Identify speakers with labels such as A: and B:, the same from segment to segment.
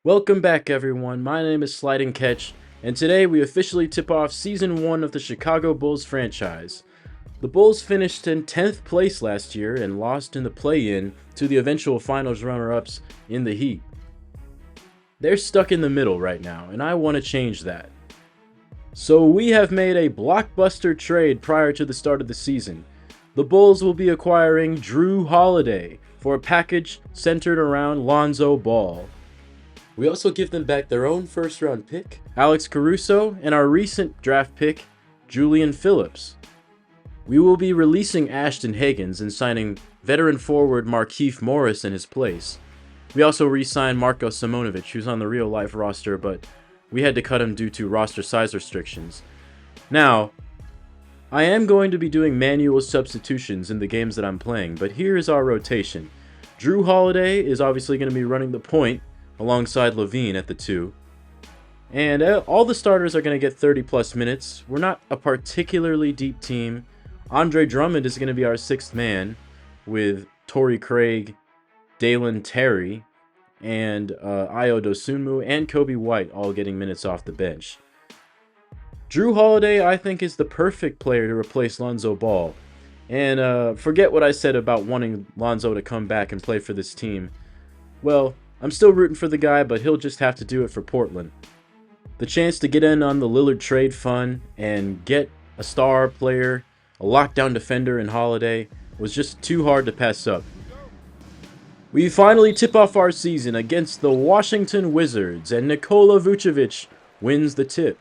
A: Welcome back, everyone. My name is Slide and Catch, and today we officially tip off Season 1 of the Chicago Bulls franchise. The Bulls finished in 10th place last year and lost in the play-in to the eventual finals runner-ups in the Heat. They're stuck in the middle right now, and I want to change that. So we have made a blockbuster trade prior to the start of the season. The Bulls will be acquiring Jrue Holiday for a package centered around Lonzo Ball. We also give them back their own first-round pick, Alex Caruso, and our recent draft pick, Julian Phillips. We will be releasing Ashton Higgins and signing veteran forward Markieff Morris in his place. We also re-signed Marko Simonovic, who's on the real-life roster, but we had to cut him due to roster size restrictions. Now, I am going to be doing manual substitutions in the games that I'm playing, but here is our rotation. Jrue Holiday is obviously going to be running the point, alongside LaVine at the 2. And all the starters are going to get 30 plus minutes. We're not a particularly deep team. Andre Drummond is going to be our 6th man, with Torrey Craig, Dalen Terry, and Ayo Dosunmu and Kobe White all getting minutes off the bench. Jrue Holiday, I think, is the perfect player to replace Lonzo Ball. And forget what I said about wanting Lonzo to come back and play for this team. Well, I'm still rooting for the guy, but he'll just have to do it for Portland. The chance to get in on the Lillard trade fund and get a star player, a lockdown defender in Holiday, was just too hard to pass up. We finally tip off our season against the Washington Wizards, and Nikola Vucevic wins the tip.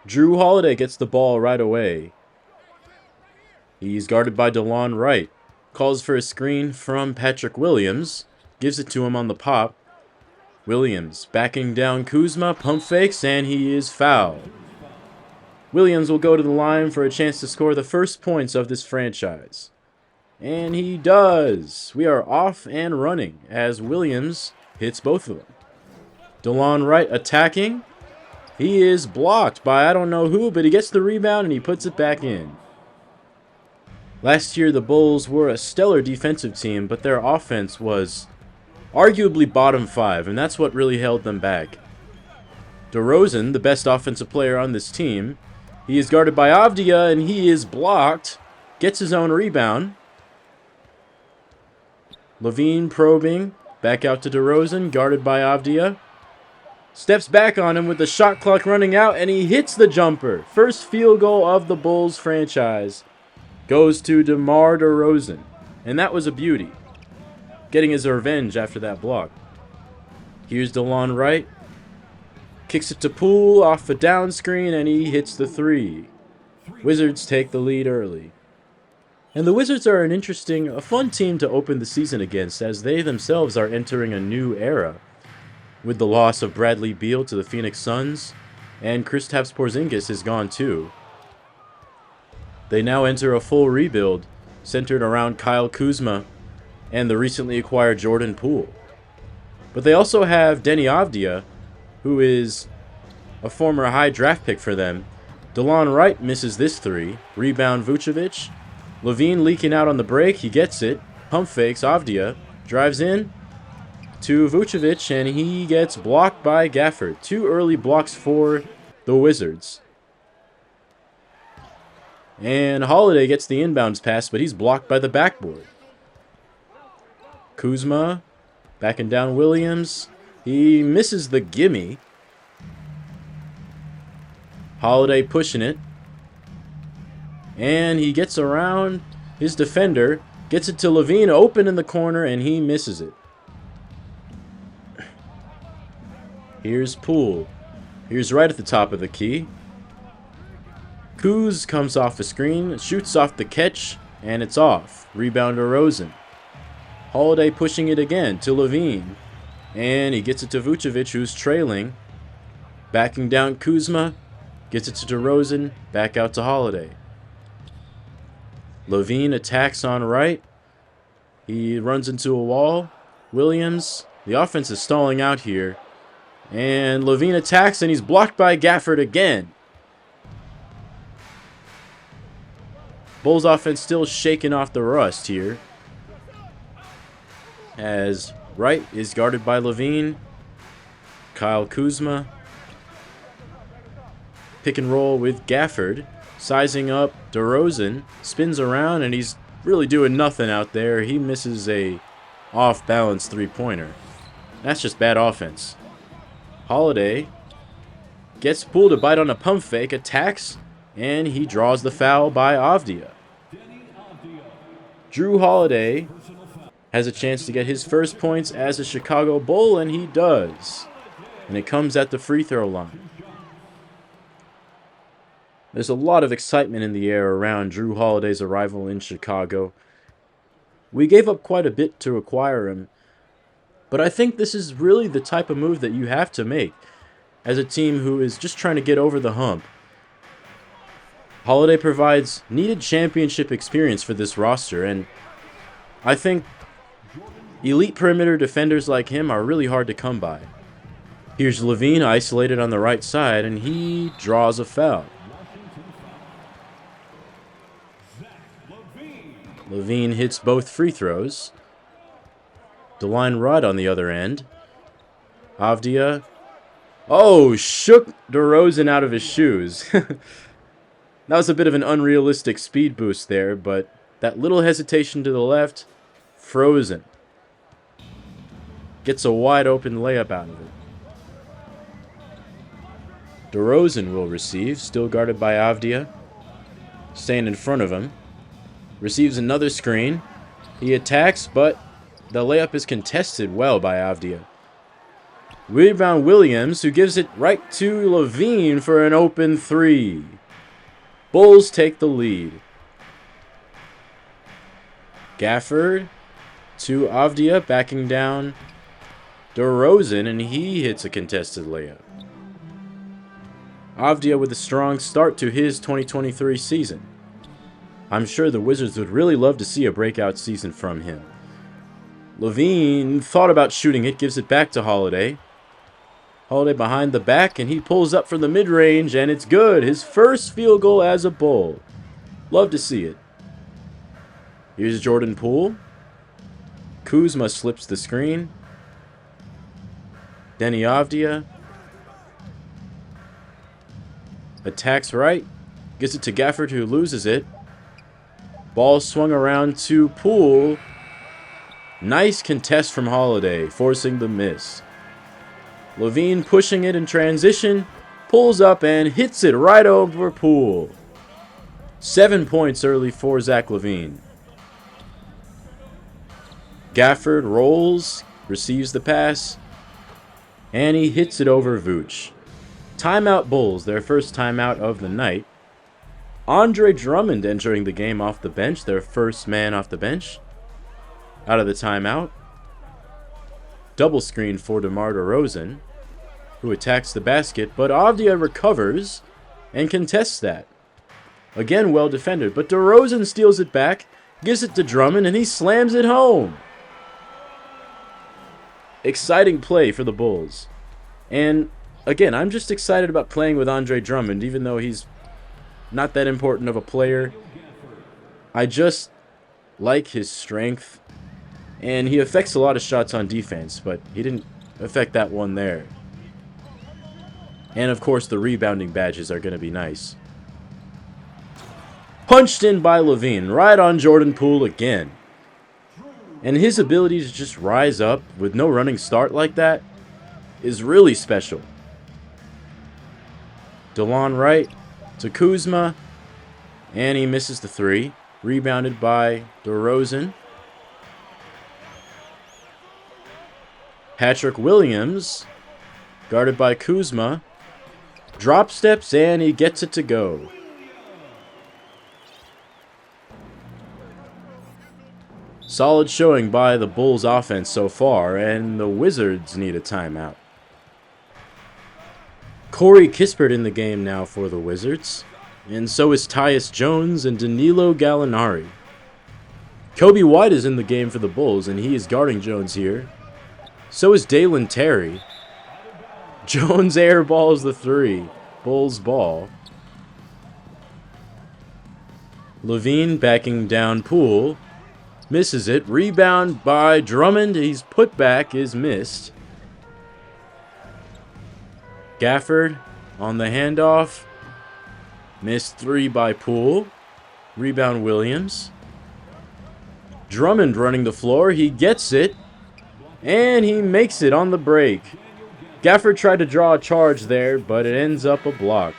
A: Jrue Holiday gets the ball right away. He's guarded by DeLon Wright. Calls for a screen from Patrick Williams. Gives it to him on the pop. Williams backing down Kuzma, pump fakes, and he is fouled. Williams will go to the line for a chance to score the first points of this franchise. And he does. We are off and running as Williams hits both of them. DeLon Wright attacking. He is blocked by I don't know who, but he gets the rebound and he puts it back in. Last year, the Bulls were a stellar defensive team, but their offense was arguably bottom 5, and that's what really held them back. DeRozan, the best offensive player on this team, he is guarded by Avdia, and he is blocked. Gets his own rebound. LaVine probing. Back out to DeRozan, guarded by Avdia. Steps back on him with the shot clock running out, and he hits the jumper. First field goal of the Bulls franchise goes to DeMar DeRozan, and that was a beauty. Getting his revenge after that block. Here's DeLon Wright. Kicks it to Poole off a down screen, and he hits the 3. Wizards take the lead early. And the Wizards are a fun team to open the season against, as they themselves are entering a new era. With the loss of Bradley Beal to the Phoenix Suns, and Kristaps Porzingis is gone too. They now enter a full rebuild, centered around Kyle Kuzma and the recently acquired Jordan Poole. But they also have Deni Avdia, who is a former high draft pick for them. DeLon Wright misses this 3. Rebound Vucevic. LaVine leaking out on the break. He gets it. Pump fakes. Avdia drives in to Vucevic, and he gets blocked by Gafford. 2 early blocks for the Wizards. And Holiday gets the inbounds pass, but he's blocked by the backboard. Kuzma backing down Williams. He misses the gimme. Holiday pushing it. And he gets around his defender. Gets it to LaVine open in the corner, and he misses it. Here's Poole. Here's right at the top of the key. Kuz comes off the screen, shoots off the catch, and it's off. Rebound DeRozan. Holiday pushing it again to LaVine. And he gets it to Vucevic, who's trailing. Backing down Kuzma. Gets it to DeRozan. Back out to Holiday. LaVine attacks on right. He runs into a wall. Williams. The offense is stalling out here. And LaVine attacks, and he's blocked by Gafford again. Bulls offense still shaking off the rust here. As Wright is guarded by LaVine. Kyle Kuzma. Pick and roll with Gafford. Sizing up DeRozan. Spins around, and he's really doing nothing out there. He misses a off-balance three-pointer. That's just bad offense. Holiday gets pulled to bite on a pump fake, attacks, and he draws the foul by Avdia. Drew Holiday has a chance to get his first points as a Chicago Bull, and he does. And it comes at the free throw line. There's a lot of excitement in the air around Drew Holiday's arrival in Chicago. We gave up quite a bit to acquire him, but I think this is really the type of move that you have to make as a team who is just trying to get over the hump. Holiday provides needed championship experience for this roster, and I think elite perimeter defenders like him are really hard to come by. Here's Levine isolated on the right side, and he draws a foul. Levine hits both free throws. DeLine Rudd on the other end. Avdia. Oh, shook DeRozan out of his shoes. That was a bit of an unrealistic speed boost there, but that little hesitation to the left, frozen. Gets a wide open layup out of it. DeRozan will receive, still guarded by Avdia. Staying in front of him. Receives another screen. He attacks, but the layup is contested well by Avdia. Rebound Williams, who gives it right to Levine for an open three. Bulls take the lead. Gafford to Avdia, backing down DeRozan, and he hits a contested layup. Avdia with a strong start to his 2023 season. I'm sure the Wizards would really love to see a breakout season from him. Levine thought about shooting it, gives it back to Holiday. Holiday behind the back, and he pulls up from the mid-range, and it's good. His first field goal as a Bull. Love to see it. Here's Jordan Poole. Kuzma slips the screen. Denny Avdia. Attacks right. Gets it to Gafford, who loses it. Ball swung around to Poole. Nice contest from Holiday, forcing the miss. Levine pushing it in transition, pulls up and hits it right over Poole. 7 points early for Zach Levine. Gafford rolls, receives the pass, and he hits it over Vooch. Timeout Bulls, their first timeout of the night. Andre Drummond entering the game off the bench, their first man off the bench. Out of the timeout. Double screen for DeMar DeRozan, who attacks the basket, but Avdia recovers and contests that. Again, well defended, but DeRozan steals it back, gives it to Drummond, and he slams it home. Exciting play for the Bulls. And again, I'm just excited about playing with Andre Drummond, even though he's not that important of a player. I just like his strength, and he affects a lot of shots on defense, but he didn't affect that one there. And of course, the rebounding badges are going to be nice. Punched in by Levine, right on Jordan Poole again. And his ability to just rise up with no running start like that is really special. DeLon Wright to Kuzma, and he misses the three. Rebounded by DeRozan. Patrick Williams, guarded by Kuzma, drop steps, and he gets it to go. Solid showing by the Bulls offense so far, and the Wizards need a timeout. Corey Kispert in the game now for the Wizards, and so is Tyus Jones and Danilo Gallinari. Kobe White is in the game for the Bulls, and he is guarding Jones here. So is Dalen Terry. Jones airballs the three. Bulls ball. Levine backing down Poole. Misses it. Rebound by Drummond. He's put back, is missed. Gafford on the handoff. Missed 3 by Poole. Rebound Williams. Drummond running the floor. He gets it. And he makes it on the break. Gafford tried to draw a charge there, but it ends up a block.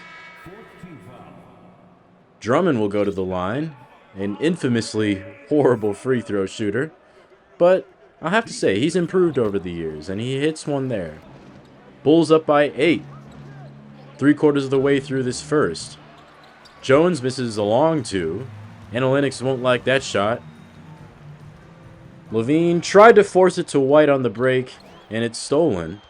A: Drummond will go to the line. An infamously horrible free throw shooter. But I'll have to say, he's improved over the years, and he hits one there. Bulls up by 8. 3/4 of the way through this first. Jones misses a long 2. Analytics won't like that shot. Levine tried to force it to White on the break, and it's stolen.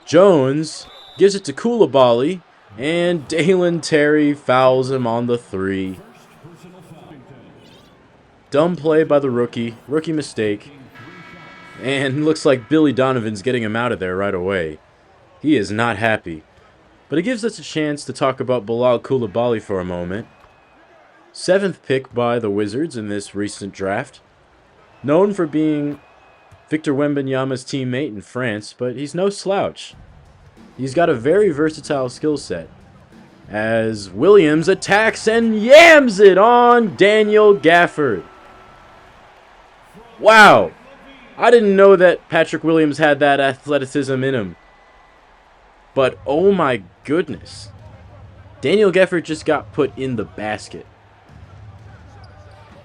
A: Jones gives it to Coulibaly, and Dalen Terry fouls him on the 3. Dumb play by the rookie. Rookie mistake. And looks like Billy Donovan's getting him out of there right away. He is not happy. But it gives us a chance to talk about Bilal Coulibaly for a moment. 7th pick by the Wizards in this recent draft. Known for being Victor Wembanyama's teammate in France, but he's no slouch. He's got a very versatile skill set. As Williams attacks and yams it on Daniel Gafford. Wow! I didn't know that Patrick Williams had that athleticism in him. But oh my goodness. Daniel Gafford just got put in the basket.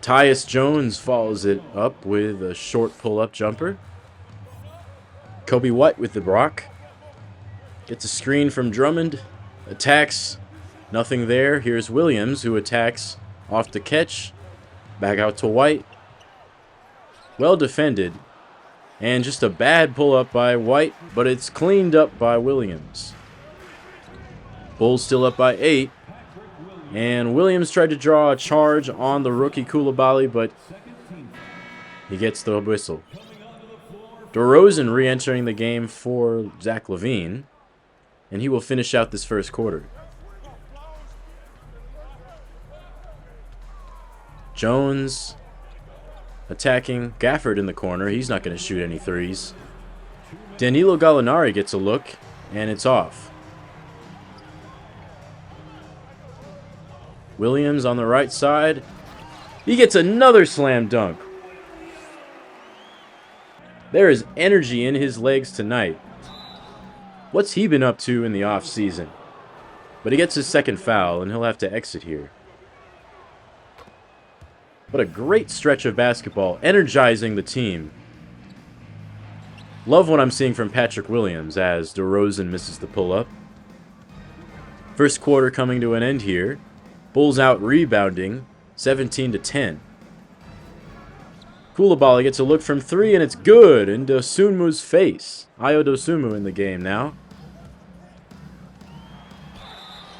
A: Tyus Jones follows it up with a short pull-up jumper. Kobe White with the block. Gets a screen from Drummond. Attacks. Nothing there. Here's Williams, who attacks off the catch. Back out to White. Well defended. And just a bad pull-up by White, but it's cleaned up by Williams. Bulls still up by 8. And Williams tried to draw a charge on the rookie Coulibaly, but he gets the whistle. DeRozan re-entering the game for Zach LaVine, and he will finish out this first quarter. Jones attacking Gafford in the corner. He's not going to shoot any threes. Danilo Gallinari gets a look, and it's off. Williams on the right side. He gets another slam dunk. There is energy in his legs tonight. What's he been up to in the offseason? But he gets his second foul, and he'll have to exit here. What a great stretch of basketball, energizing the team. Love what I'm seeing from Patrick Williams as DeRozan misses the pull-up. First quarter coming to an end here. Bulls out rebounding, 17-10. Coulibaly gets a look from 3, and it's good in Dosunmu's face. Ayo Dosunmu in the game now.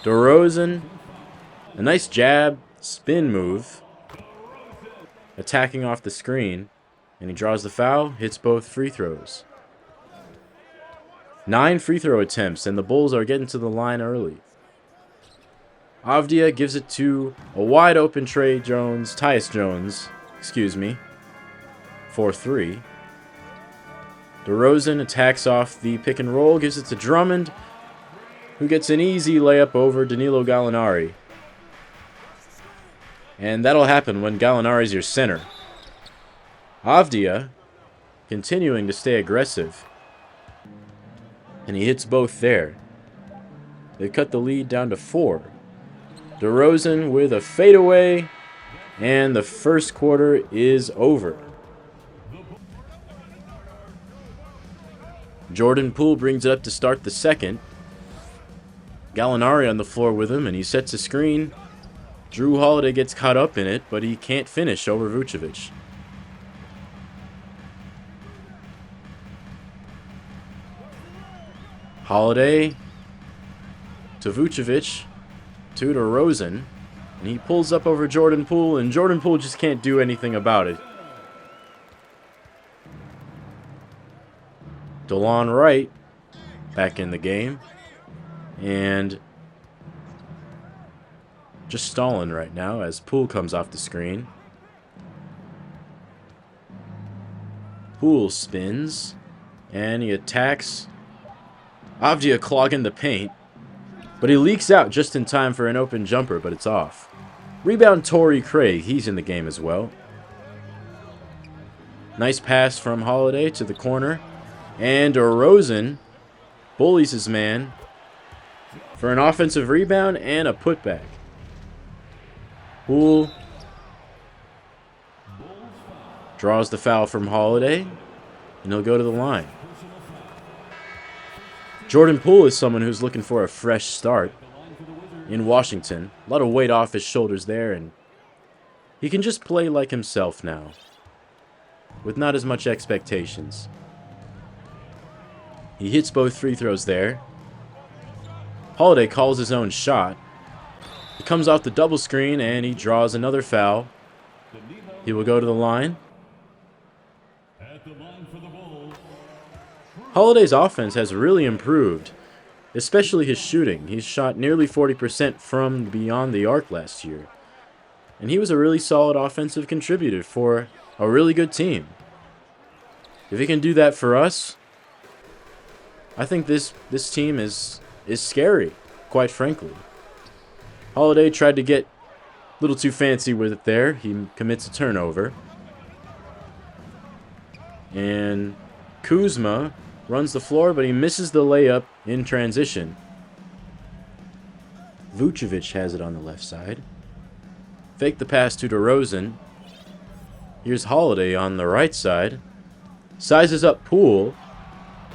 A: DeRozan, a nice jab, spin move. Attacking off the screen, and he draws the foul, hits both free throws. 9 free throw attempts, and the Bulls are getting to the line early. Avdia gives it to a wide open Tyus Jones, for 3. DeRozan attacks off the pick and roll, gives it to Drummond, who gets an easy layup over Danilo Gallinari. And that'll happen when Gallinari's your center. Avdia continuing to stay aggressive. And he hits both there. They cut the lead down to 4. DeRozan with a fadeaway, and the first quarter is over. Jordan Poole brings it up to start the second. Gallinari on the floor with him, and he sets a screen. Drew Holiday gets caught up in it, but he can't finish over Vucevic. Holiday to Vucevic. To DeRozan, and he pulls up over Jordan Poole, and Jordan Poole just can't do anything about it. DeLon Wright back in the game, and just stalling right now as Poole comes off the screen. Poole spins, and he attacks Avdia clogging the paint, but he leaks out just in time for an open jumper, but it's off. Rebound Torrey Craig, he's in the game as well. Nice pass from Holiday to the corner, and DeRozan bullies his man for an offensive rebound and a putback. Poole draws the foul from Holiday, and he'll go to the line. Jordan Poole is someone who's looking for a fresh start in Washington. A lot of weight off his shoulders there, and he can just play like himself now, with not as much expectations. He hits both free throws there. Holiday calls his own shot. He comes off the double screen, and he draws another foul. He will go to the line. Holiday's offense has really improved, especially his shooting. He's shot nearly 40% from beyond the arc last year. And he was a really solid offensive contributor for a really good team. If he can do that for us, I think this team is scary, quite frankly. Holiday tried to get a little too fancy with it there. He commits a turnover. And Kuzma runs the floor, but he misses the layup in transition. Vucevic has it on the left side. Fake the pass to DeRozan. Here's Holiday on the right side. Sizes up Poole.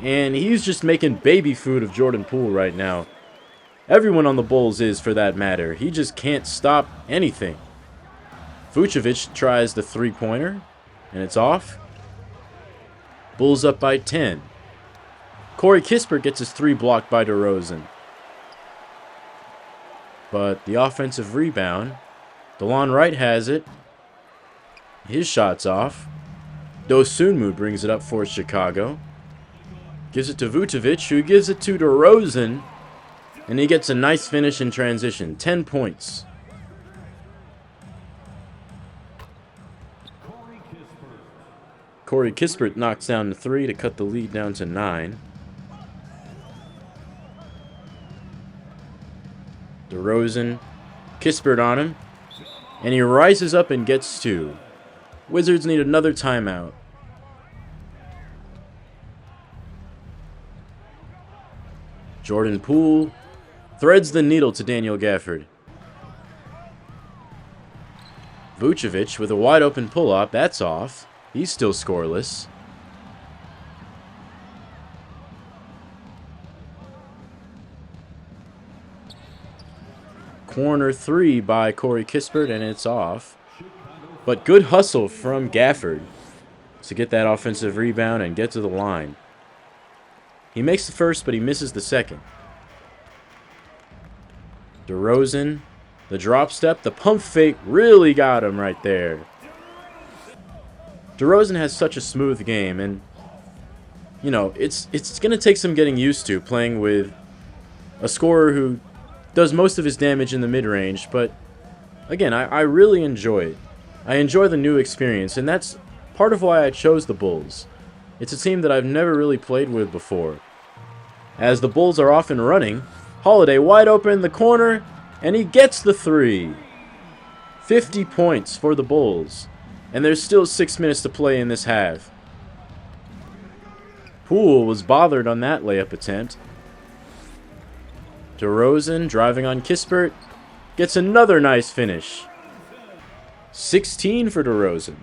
A: And he's just making baby food of Jordan Poole right now. Everyone on the Bulls is, for that matter. He just can't stop anything. Vucevic tries the three-pointer, and it's off. Bulls up by 10. Corey Kispert gets his three blocked by DeRozan. But the offensive rebound, DeLon Wright has it. His shot's off. Dosunmu brings it up for Chicago. Gives it to Vucevic, who gives it to DeRozan. And he gets a nice finish in transition. 10 points. Corey Kispert knocks down the three to cut the lead down to 9. DeRozan, Kispert on him. And he rises up and gets 2. Wizards need another timeout. Jordan Poole threads the needle to Daniel Gafford. Vucevic with a wide open pull-up. That's off. He's still scoreless. Corner 3 by Corey Kispert, and it's off. But good hustle from Gafford to get that offensive rebound and get to the line. He makes the first, but he misses the second. DeRozan, the drop step, the pump fake really got him right there. DeRozan has such a smooth game, and you know, it's going to take some getting used to playing with a scorer who does most of his damage in the mid-range, but again, I really enjoy it. I enjoy the new experience, and that's part of why I chose the Bulls. It's a team that I've never really played with before. As the Bulls are off and running, Holiday wide open in the corner, and he gets the 3. 50 points for the Bulls, and there's still 6 minutes to play in this half. Poole was bothered on that layup attempt. DeRozan driving on Kispert gets another nice finish. 16 for DeRozan.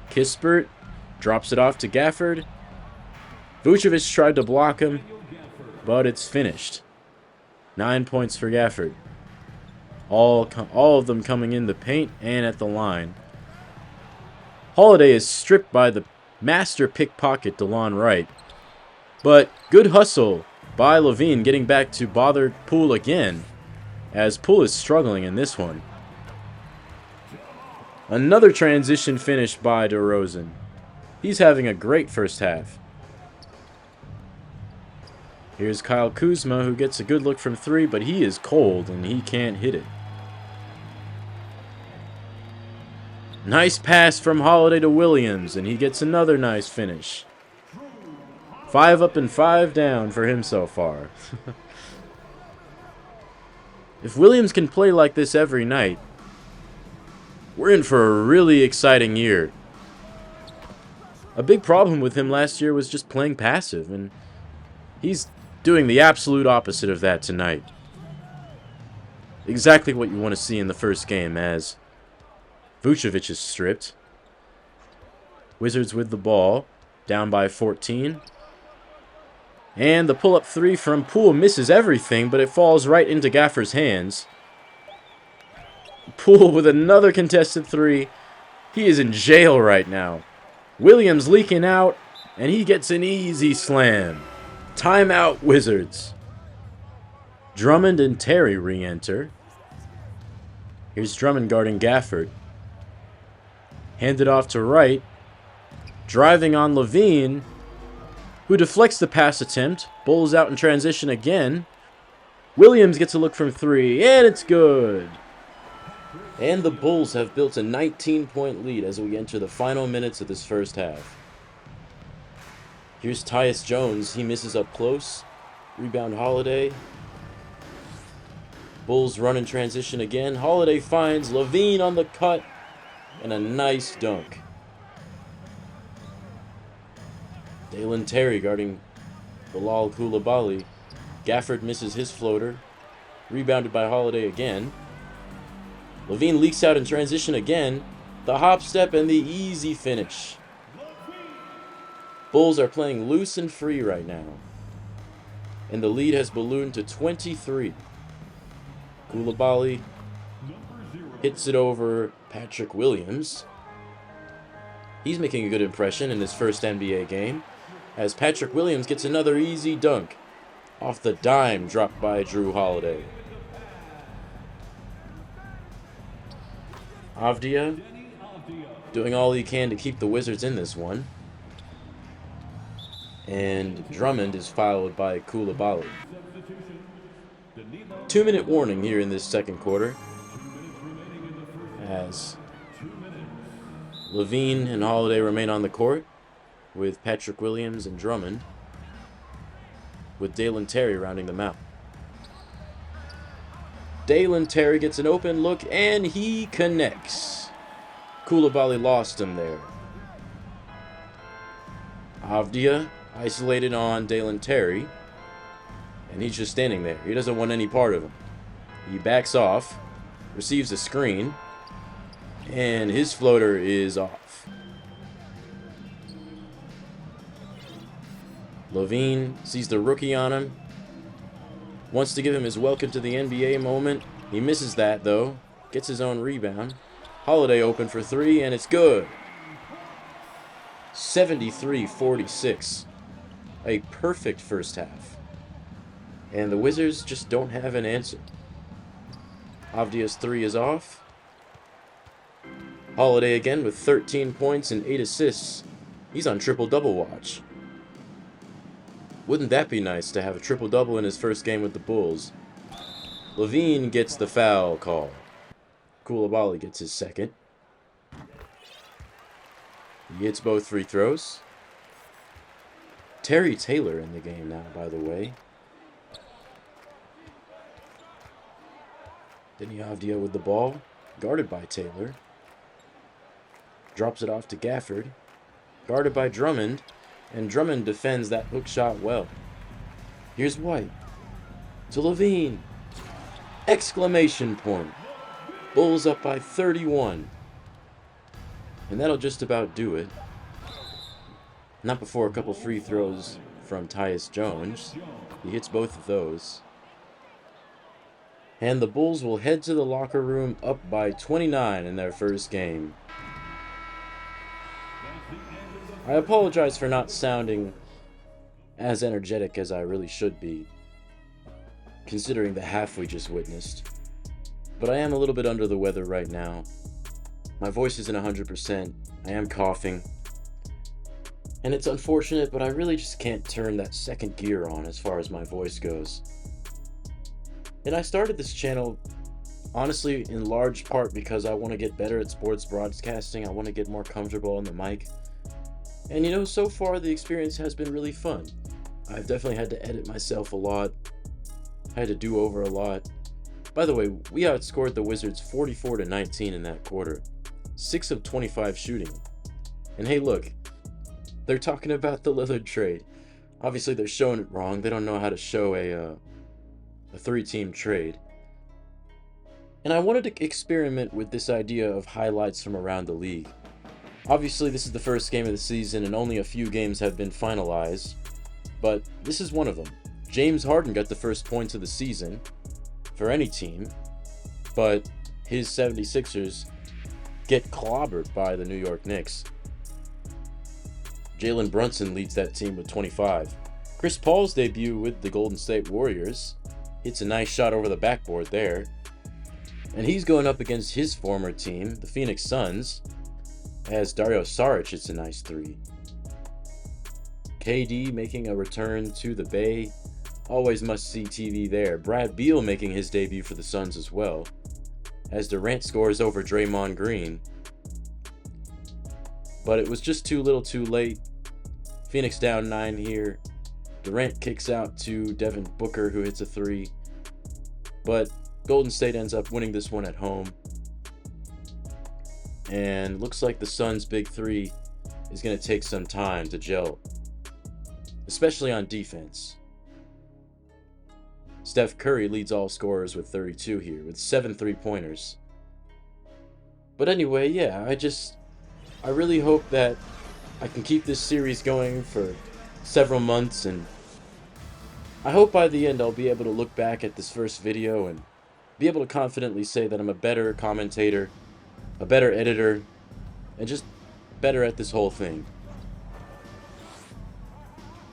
A: Kispert drops it off to Gafford. Vucevic tried to block him, but it's finished. 9 points for Gafford. All of them coming in the paint and at the line. Holiday is stripped by the master pickpocket DeLon Wright. But good hustle by Levine getting back to bother Poole again, as Poole is struggling in this one. Another transition finish by DeRozan. He's having a great first half. Here's Kyle Kuzma, who gets a good look from 3, but he is cold and he can't hit it. Nice pass from Holiday to Williams, and he gets another nice finish. 5 up and 5 down for him so far. If Williams can play like this every night, we're in for a really exciting year. A big problem with him last year was just playing passive, and he's doing the absolute opposite of that tonight. Exactly what you want to see in the first game, as Vucevic is stripped. Wizards with the ball, down by 14. And the pull-up three from Poole misses everything, but it falls right into Gaffer's hands. Poole with another contested three. He is in jail right now. Williams leaking out, and he gets an easy slam. Timeout, Wizards. Drummond and Terry re-enter. Here's Drummond guarding Gafford. Handed off to Wright. Driving on Levine, who deflects the pass attempt. Bulls out in transition again. Williams gets a look from three, and it's good. And the Bulls have built a 19-point lead as we enter the final minutes of this first half. Here's Tyus Jones. He misses up close. Rebound Holiday. Bulls run in transition again. Holiday finds Levine on the cut. And a nice dunk. Dalen Terry guarding Bilal Coulibaly. Gafford misses his floater. Rebounded by Holiday again. Levine leaks out in transition again. The hop step and the easy finish. Bulls are playing loose and free right now. And the lead has ballooned to 23. Coulibaly hits it over Patrick Williams. He's making a good impression in his first NBA game, as Patrick Williams gets another easy dunk off the dime dropped by Drew Holiday. Avdia doing all he can to keep the Wizards in this one. And Drummond is fouled by Coulibaly. 2-minute warning here in this second quarter, as Levine and Holiday remain on the court with Patrick Williams and Drummond, with Dalen Terry rounding them out. Dalen Terry gets an open look, and he connects. Coulibaly lost him there. Avdia isolated on Dalen Terry, and he's just standing there. He doesn't want any part of him. He backs off, receives a screen, and his floater is off. Levine sees the rookie on him, wants to give him his welcome to the NBA moment. He misses that, though. Gets his own rebound. Holiday open for three, and it's good. 73-46. A perfect first half. And the Wizards just don't have an answer. Avdia's three is off. Holiday again with 13 points and 8 assists. He's on triple-double watch. Wouldn't that be nice to have a triple-double in his first game with the Bulls? Levine gets the foul call. Coulibaly gets his second. He hits both free throws. Terry Taylor in the game now, by the way. Denny Avdia with the ball, guarded by Taylor. Drops it off to Gafford, guarded by Drummond, and Drummond defends that hook shot well. Here's White to Levine. Exclamation point. Bulls up by 31. And that'll just about do it. Not before a couple free throws from Tyus Jones. He hits both of those. And the Bulls will head to the locker room up by 29 in their first game. I apologize for not sounding as energetic as I really should be, considering the half we just witnessed. But I am a little bit under the weather right now. My voice isn't 100%. I am coughing. And it's unfortunate, but I really just can't turn that second gear on as far as my voice goes. And I started this channel, honestly, in large part because I want to get better at sports broadcasting. I want to get more comfortable on the mic. And you know, so far the experience has been really fun. I've definitely had to edit myself a lot. I had to do over a lot. By the way, we outscored the Wizards 44-19 in that quarter. 6 of 25 shooting. And hey, look, they're talking about the Lillard trade. Obviously, they're showing it wrong. They don't know how to show a 3-team trade. And I wanted to experiment with this idea of highlights from around the league. Obviously, this is the first game of the season and only a few games have been finalized, but this is one of them. James Harden got the first points of the season for any team, but his 76ers get clobbered by the New York Knicks. Jalen Brunson leads that team with 25. Chris Paul's debut with the Golden State Warriors hits a nice shot over the backboard there. And he's going up against his former team, the Phoenix Suns, as Dario Saric hits a nice three. KD making a return to the Bay. Always must-see TV there. Brad Beal making his debut for the Suns as well, as Durant scores over Draymond Green. But it was just too little too late. Phoenix down 9 here. Durant kicks out to Devin Booker, who hits a three. But Golden State ends up winning this one at home. And looks like the Suns' big three is going to take some time to gel, especially on defense. Steph Curry leads all scorers with 32 here, with 7 3-pointers. But anyway, yeah, I really hope that I can keep this series going for several months, and I hope by the end I'll be able to look back at this first video and be able to confidently say that I'm a better commentator, a better editor, and just better at this whole thing.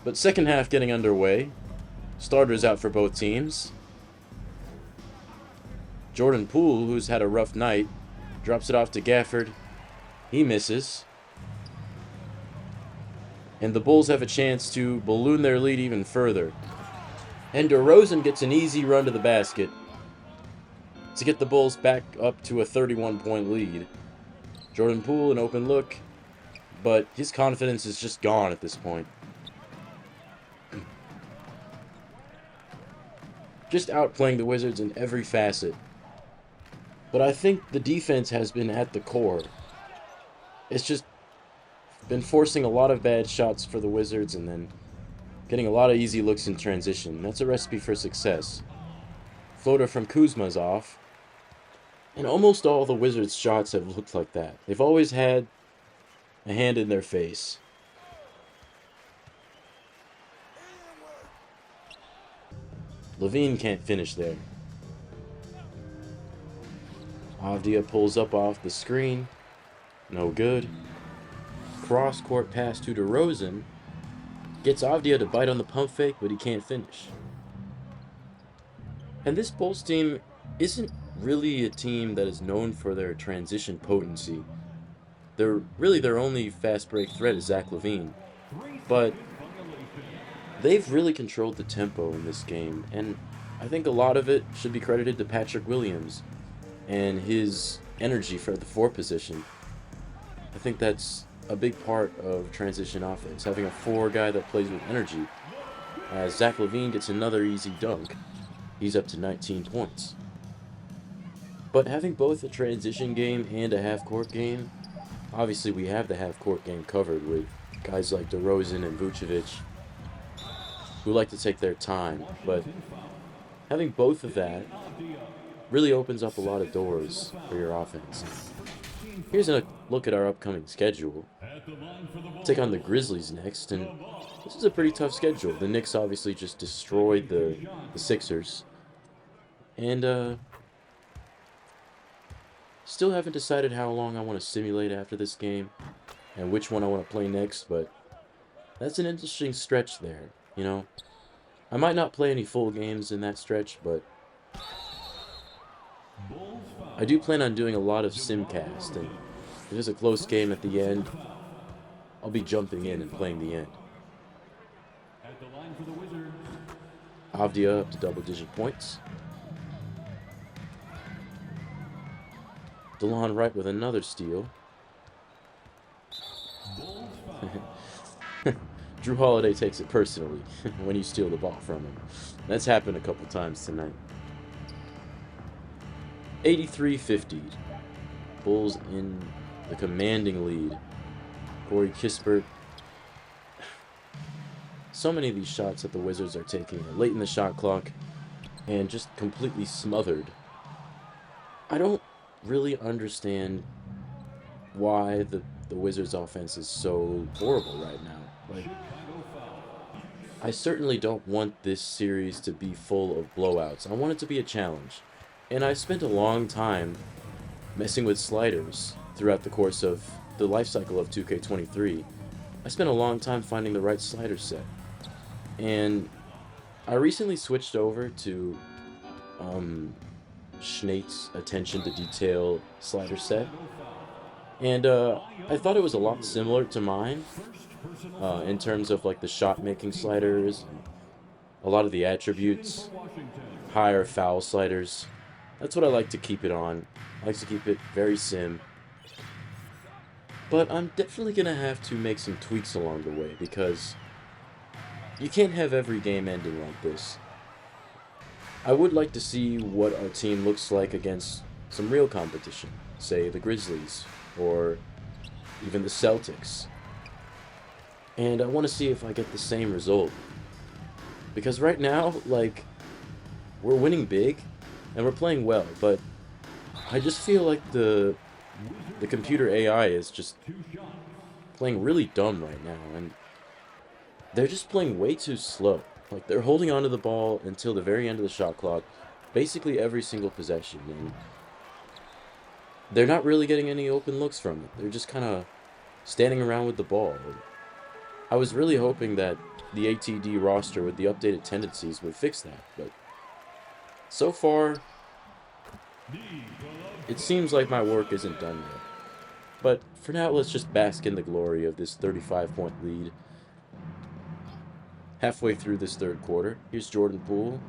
A: But second half getting underway. Starters out for both teams. Jordan Poole, who's had a rough night, drops it off to Gafford. He misses. And the Bulls have a chance to balloon their lead even further. And DeRozan gets an easy run to the basket to get the Bulls back up to a 31-point lead. Jordan Poole, an open look, but his confidence is just gone at this point. Just outplaying the Wizards in every facet. But I think the defense has been at the core. It's just been forcing a lot of bad shots for the Wizards and then getting a lot of easy looks in transition. That's a recipe for success. Floater from Kuzma's off. And almost all the Wizards' shots have looked like that. They've always had a hand in their face. Levine can't finish there. Avdia pulls up off the screen. No good. Cross-court pass to DeRozan. Gets Avdia to bite on the pump fake, but he can't finish. And this Bulls team isn't really a team that is known for their transition potency. Their only fast break threat is Zach LaVine. But they've really controlled the tempo in this game, and I think a lot of it should be credited to Patrick Williams and his energy for the 4 position. I think that's a big part of transition offense, having a 4 guy that plays with energy. As Zach LaVine gets another easy dunk, he's up to 19 points. But having both a transition game and a half-court game, obviously we have the half-court game covered with guys like DeRozan and Vucevic, who like to take their time, but having both of that really opens up a lot of doors for your offense. Here's a look at our upcoming schedule. Take on the Grizzlies next, and this is a pretty tough schedule. The Knicks obviously just destroyed the Sixers, and still haven't decided how long I want to simulate after this game and which one I want to play next, but that's an interesting stretch there, you know. I might not play any full games in that stretch, but I do plan on doing a lot of simcast, and if there's a close game at the end, I'll be jumping in and playing the end. Avdia up to double-digit points. DeLon Wright with another steal. Drew Holiday takes it personally when you steal the ball from him. That's happened a couple times tonight. 83-50. Bulls in the commanding lead. Corey Kispert. So many of these shots that the Wizards are taking are late in the shot clock and just completely smothered. I don't really understand why the Wizards offense is so horrible right now. Like, I certainly don't want this series to be full of blowouts. I want it to be a challenge. And I spent a long time messing with sliders throughout the course of the life cycle of 2K23. I spent a long time finding the right slider set. And I recently switched over to Schnate's attention to detail slider set. And I thought it was a lot similar to mine in terms of like the shot making sliders, and a lot of the attributes, higher foul sliders. That's what I like to keep it on. I like to keep it very sim. But I'm definitely going to have to make some tweaks along the way because you can't have every game ending like this. I would like to see what our team looks like against some real competition, say the Grizzlies or even the Celtics. And I want to see if I get the same result. Because right now, like, we're winning big and we're playing well, but I just feel like the computer AI is just playing really dumb right now, and they're just playing way too slow. Like, they're holding onto the ball until the very end of the shot clock, basically every single possession, and they're not really getting any open looks from it. They're just kind of standing around with the ball. I was really hoping that the ATD roster with the updated tendencies would fix that, but so far, it seems like my work isn't done yet. But for now, let's just bask in the glory of this 35-point lead. Halfway through this third quarter, here's Jordan Poole.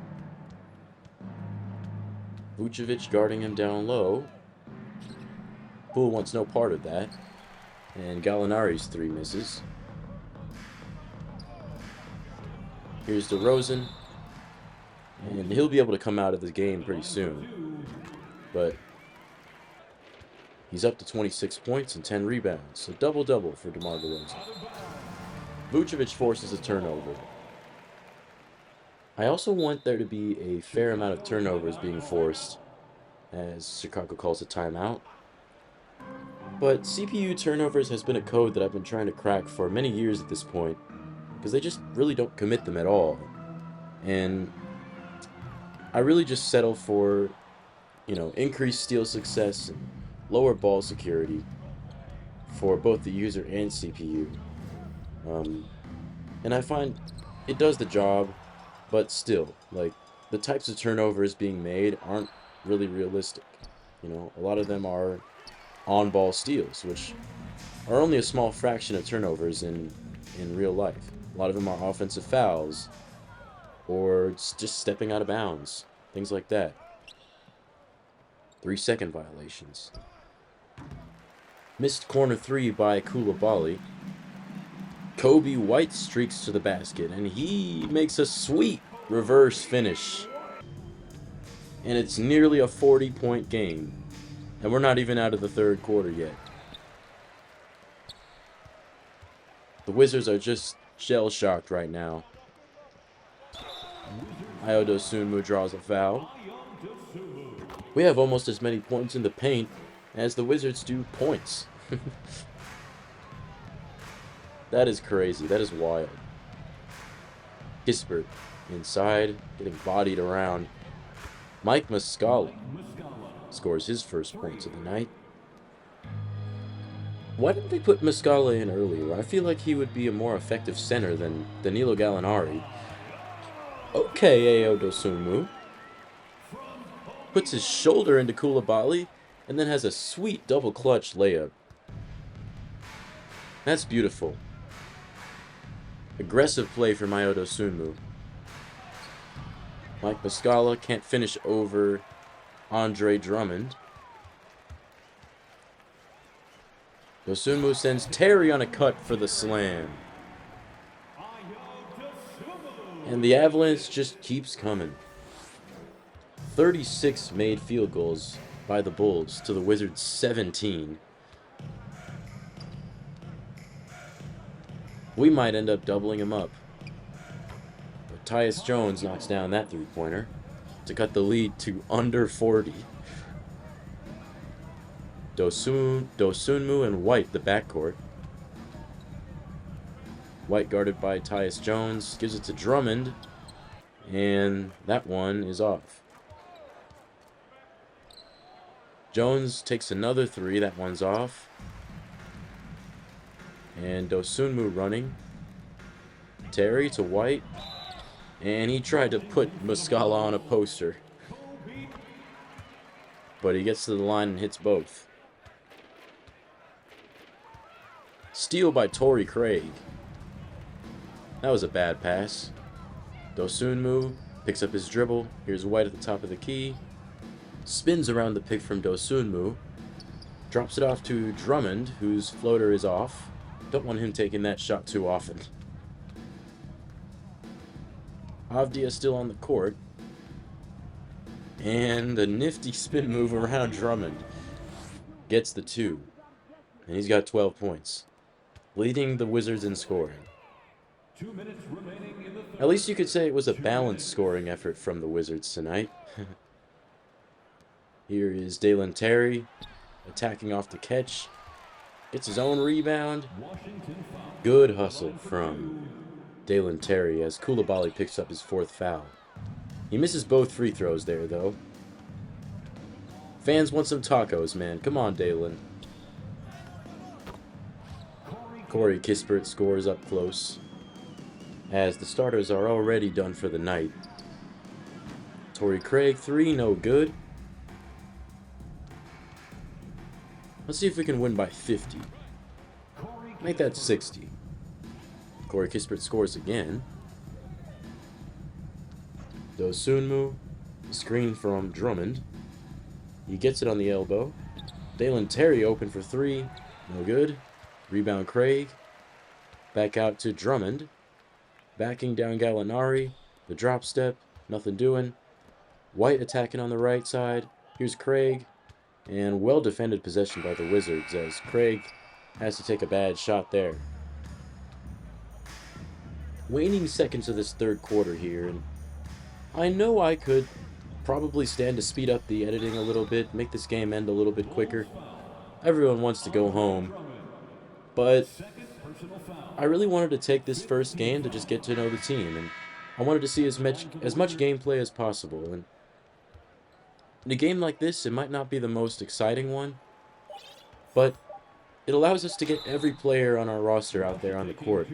A: Vucevic guarding him down low. Poole wants no part of that. And Gallinari's three misses. Here's DeRozan. And he'll be able to come out of the game pretty soon. But he's up to 26 points and 10 rebounds. So double-double for DeMar DeRozan. Vucevic forces a turnover. I also want there to be a fair amount of turnovers being forced, as Chicago calls a timeout. But CPU turnovers has been a code that I've been trying to crack for many years at this point, because they just really don't commit them at all. And I really just settle for, increased steal success and lower ball security for both the user and CPU. And I find it does the job, but still, like, the types of turnovers being made aren't really realistic. A lot of them are on-ball steals, which are only a small fraction of turnovers in real life. A lot of them are offensive fouls, or just stepping out of bounds, things like that. 3-second violations. Missed corner three by Koulibaly. Kobe White streaks to the basket, and he makes a sweet reverse finish. And it's nearly a 40-point game. And we're not even out of the third quarter yet. The Wizards are just shell-shocked right now. Ayo Dosunmu draws a foul. We have almost as many points in the paint as the Wizards do points. That is crazy. That is wild. Kispert inside, getting bodied around. Mike Muscala scores his first points of the night. Why didn't they put Muscala in earlier? I feel like he would be a more effective center than Danilo Gallinari. Okay, Ayo Dosunmu puts his shoulder into Koulibaly and then has a sweet double clutch layup. That's beautiful. Aggressive play from Ayo Dosunmu. Mike Muscala can't finish over Andre Drummond. Dosunmu sends Terry on a cut for the slam. And the Avalanche just keeps coming. 36 made field goals by the Bulls to the Wizards' 17. We might end up doubling them up. But Tyus Jones knocks down that three-pointer to cut the lead to under 40. Dosunmu and White, the backcourt. White guarded by Tyus Jones, gives it to Drummond, and that one is off. Jones takes another three, that one's off. And Dosunmu running. Terry to White, and he tried to put Muscala on a poster. But he gets to the line and hits both. Steal by Torrey Craig. That was a bad pass. Dosunmu picks up his dribble. Here's White at the top of the key. Spins around the pick from Dosunmu. Drops it off to Drummond, whose floater is off. Don't want him taking that shot too often. Avdia still on the court. And a nifty spin move around Drummond. Gets the two. And he's got 12 points. Leading the Wizards in scoring.
B: 2 minutes remaining in the third.
A: At least you could say it was a balanced scoring effort from the Wizards tonight. Here is Dalen Terry attacking off the catch. Gets his own rebound. Good hustle from Dalen Terry as Koulibaly picks up his fourth foul. He misses both free throws there, though. Fans want some tacos, man. Come on, Dalen. Corey Kispert scores up close, as the starters are already done for the night. Torrey Craig, three, no good. Let's see if we can win by 50. Make that 60. Corey Kispert scores again. Dosunmu, screen from Drummond. He gets it on the elbow. Dalen Terry open for three, no good. Rebound Craig. Back out to Drummond. Backing down Gallinari. The drop step. Nothing doing. White attacking on the right side. Here's Craig. And well defended possession by the Wizards as Craig has to take a bad shot there. Waning seconds of this third quarter here. And I know I could probably stand to speed up the editing a little bit. Make this game end a little bit quicker. Everyone wants to go home. But I really wanted to take this first game to just get to know the team, and I wanted to see as much gameplay as possible. And in a game like this, it might not be the most exciting one, but it allows us to get every player on our roster out there on the court.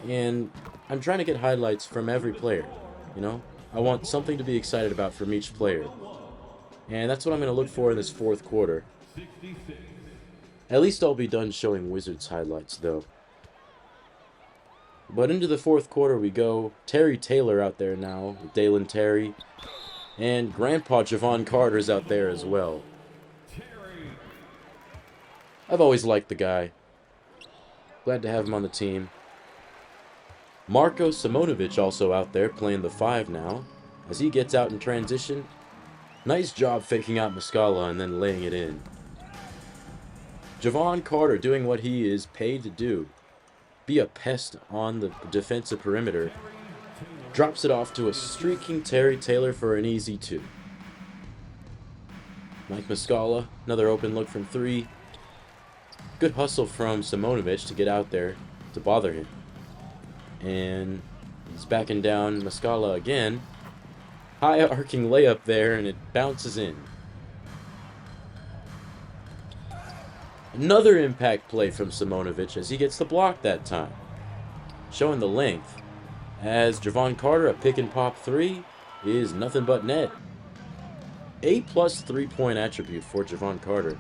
A: And I'm trying to get highlights from every player, you know? I want something to be excited about from each player. And that's what I'm going to look for in this fourth quarter. At least I'll be done showing Wizards highlights, though. But into the fourth quarter we go. Terry Taylor out there now, with Dalen Terry. And Grandpa Javon Carter's out there as well. I've always liked the guy. Glad to have him on the team. Marko Simonovic also out there playing the 5 now. As he gets out in transition. Nice job faking out Muscala and then laying it in. Javon Carter doing what he is paid to do. Be a pest on the defensive perimeter. Drops it off to a streaking Terry Taylor for an easy 2. Mike Muscala, another open look from 3. Good hustle from Simonovic to get out there to bother him. And he's backing down Muscala again. High arcing layup there, and it bounces in. Another impact play from Simonovic as he gets the block that time. Showing the length. As Javon Carter, a pick and pop 3 is nothing but net. A+ 3-point attribute for Javon Carter.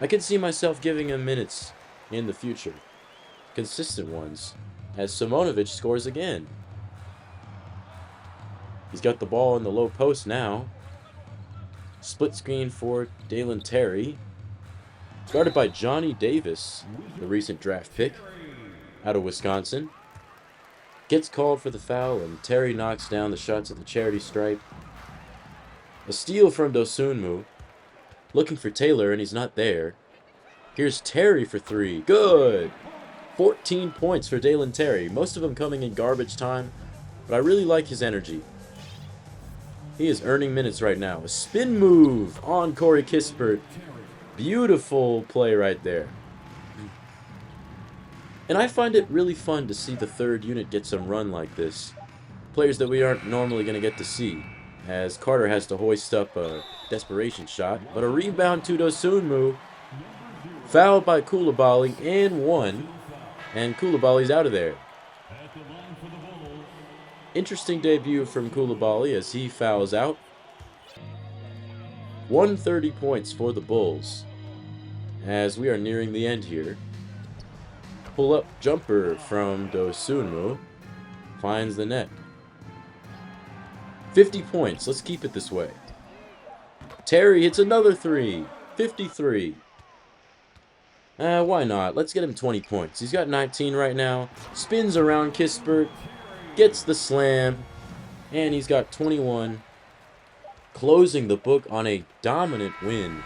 A: I can see myself giving him minutes in the future. Consistent ones. As Simonovic scores again. He's got the ball in the low post now. Split screen for Dalen Terry. Guarded by Johnny Davis, the recent draft pick out of Wisconsin. Gets called for the foul, and Terry knocks down the shots at the charity stripe. A steal from Dosunmu. Looking for Taylor, and he's not there. Here's Terry for three. Good! 14 points for Dalen Terry, most of them coming in garbage time, but I really like his energy. He is earning minutes right now. A spin move on Corey Kispert. Beautiful play right there. And I find it really fun to see the third unit get some run like this. Players that we aren't normally going to get to see, as Carter has to hoist up a desperation shot, but a rebound to Dosunmu. Fouled by Koulibaly and one, and Koulibaly's out of there. Interesting debut from Koulibaly as he fouls out. 130 points for the Bulls, as we are nearing the end here. Pull-up jumper from Dosunmu finds the net. 50 points. Let's keep it this way. Terry hits another three. 53. Why not? Let's get him 20 points. He's got 19 right now. Spins around Kispert. Gets the slam. And he's got 21. Closing the book on a dominant win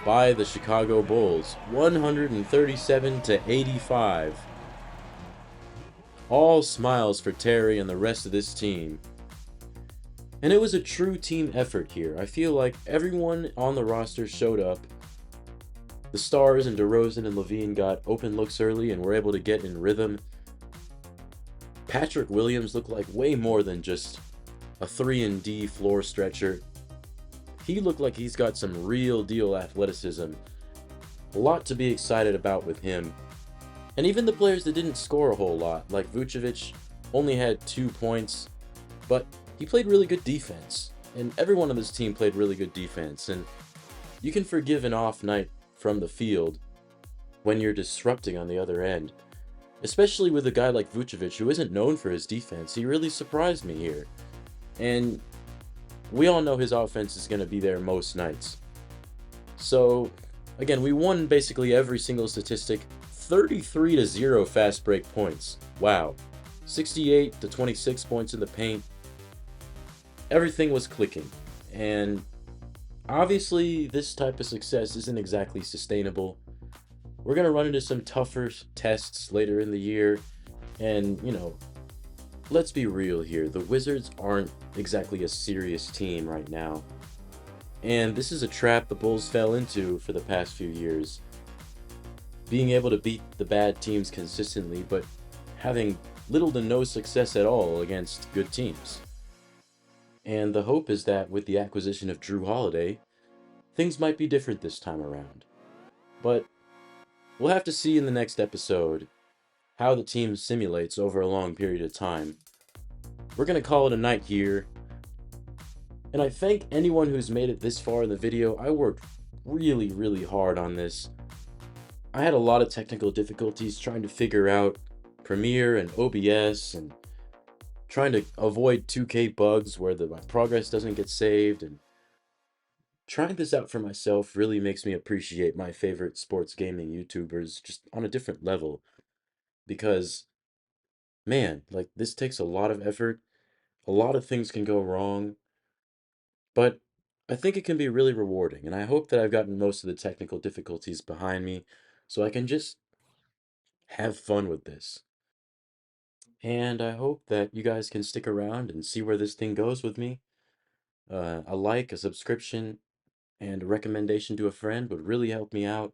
A: by the Chicago Bulls. 137-85. All smiles for Terry and the rest of this team. And it was a true team effort here. I feel like everyone on the roster showed up. The stars and DeRozan and Levine got open looks early and were able to get in rhythm. Patrick Williams looked like way more than just a 3-and-D floor stretcher. He looked like he's got some real deal athleticism. A lot to be excited about with him. And even the players that didn't score a whole lot, like Vucevic, only had 2 points, but he played really good defense. And everyone on this team played really good defense. And you can forgive an off night from the field when you're disrupting on the other end. Especially with a guy like Vucevic, who isn't known for his defense. He really surprised me here. And we all know his offense is going to be there most nights. So, again, we won basically every single statistic. 33-0 fast break points. Wow. 68-26 points in the paint. Everything was clicking. And obviously, this type of success isn't exactly sustainable. We're going to run into some tougher tests later in the year. And, let's be real here. The Wizards aren't exactly a serious team right now. And this is a trap the Bulls fell into for the past few years. Being able to beat the bad teams consistently, but having little to no success at all against good teams. And the hope is that with the acquisition of Drew Holiday, things might be different this time around. But we'll have to see in the next episode how the team simulates over a long period of time. We're going to call it a night here. And I thank anyone who's made it this far in the video. I worked really, really hard on this. I had a lot of technical difficulties trying to figure out Premiere and OBS and trying to avoid 2K bugs where my progress doesn't get saved. And trying this out for myself really makes me appreciate my favorite sports gaming YouTubers just on a different level. Because, man, this takes a lot of effort. A lot of things can go wrong. But I think it can be really rewarding. And I hope that I've gotten most of the technical difficulties behind me so I can just have fun with this. And I hope that you guys can stick around and see where this thing goes with me. A like, a subscription, and a recommendation to a friend would really help me out.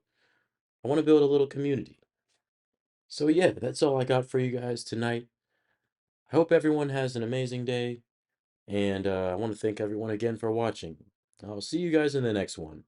A: I want to build a little community. So yeah, that's all I got for you guys tonight. I hope everyone has an amazing day, and I want to thank everyone again for watching. I'll see you guys in the next one.